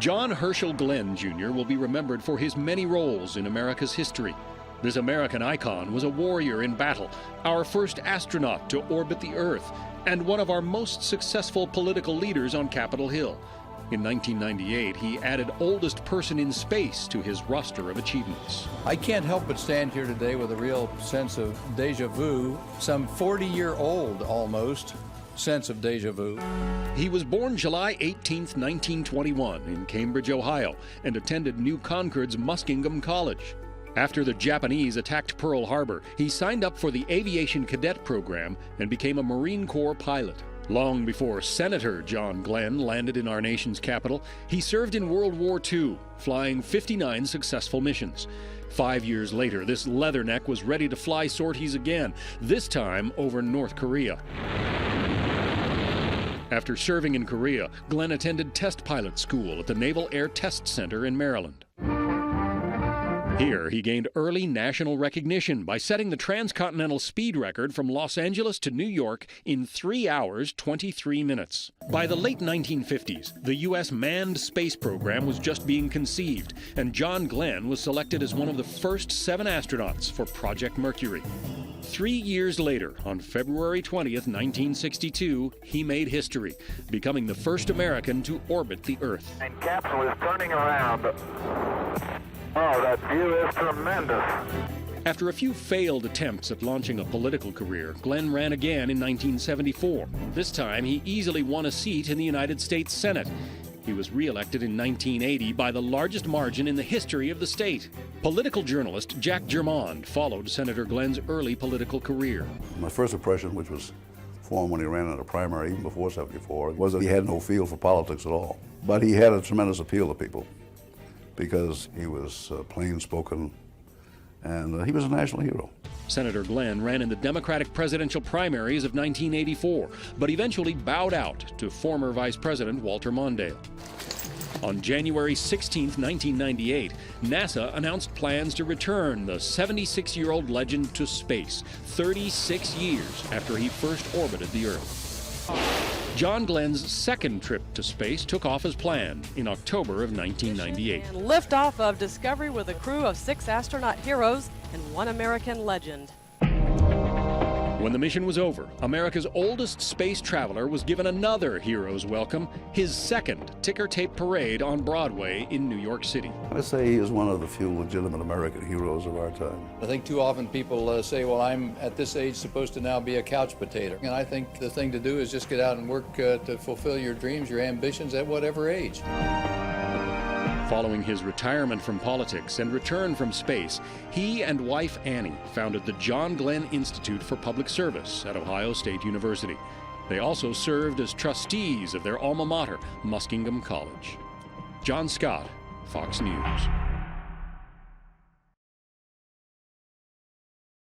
John Herschel Glenn, Jr. will be remembered for his many roles in America's history. This American icon was a warrior in battle, our first astronaut to orbit the Earth, and one of our most successful political leaders on Capitol Hill. In 1998, he added oldest person in space to his roster of achievements. I can't help but stand here today with a real sense of déjà vu, some 40-year-old almost sense of déjà vu. He was born July 18, 1921 in Cambridge, Ohio, and attended New Concord's Muskingum College. After the Japanese attacked Pearl Harbor, he signed up for the Aviation Cadet Program and became a Marine Corps pilot. Long before Senator John Glenn landed in our nation's capital, he served in World War II, flying 59 successful missions. 5 years later, this leatherneck was ready to fly sorties again, this time over North Korea. After serving in Korea, Glenn attended test pilot school at the Naval Air Test Center in Maryland. Here, he gained early national recognition by setting the transcontinental speed record from Los Angeles to New York in 3 hours, 23 minutes. By the late 1950s, the U.S. manned space program was just being conceived, and John Glenn was selected as one of the first 7 astronauts for Project Mercury. 3 years later, on February 20th, 1962, he made history, becoming the first American to orbit the Earth. And capsule is turning around. Oh, that view is tremendous. After a few failed attempts at launching a political career, Glenn ran again in 1974. This time, he easily won a seat in the United States Senate. He was re-elected in 1980 by the largest margin in the history of the state. Political journalist Jack Germond followed Senator Glenn's early political career. My first impression, which was formed when he ran in a primary even before '74, was that he had no feel for politics at all. But he had a tremendous appeal to people because he was plain-spoken, and he was a national hero. Senator Glenn ran in the Democratic presidential primaries of 1984, but eventually bowed out to former Vice President Walter Mondale. On January 16, 1998, NASA announced plans to return the 76-year-old legend to space, 36 years after he first orbited the Earth. John Glenn's second trip to space took off as planned in October of 1998. And liftoff of Discovery with a crew of 6 astronaut heroes and 1 American legend. When the mission was over, America's oldest space traveler was given another hero's welcome, his second ticker tape parade on Broadway in New York City. I say he is one of the few legitimate American heroes of our time. I think too often people say, well, I'm at this age supposed to now be a couch potato. And I think the thing to do is just get out and work to fulfill your dreams, your ambitions at whatever age. Following his retirement from politics and return from space, he and wife Annie founded the John Glenn Institute for Public Service at Ohio State University. They also served as trustees of their alma mater, Muskingum College. John Scott, Fox News.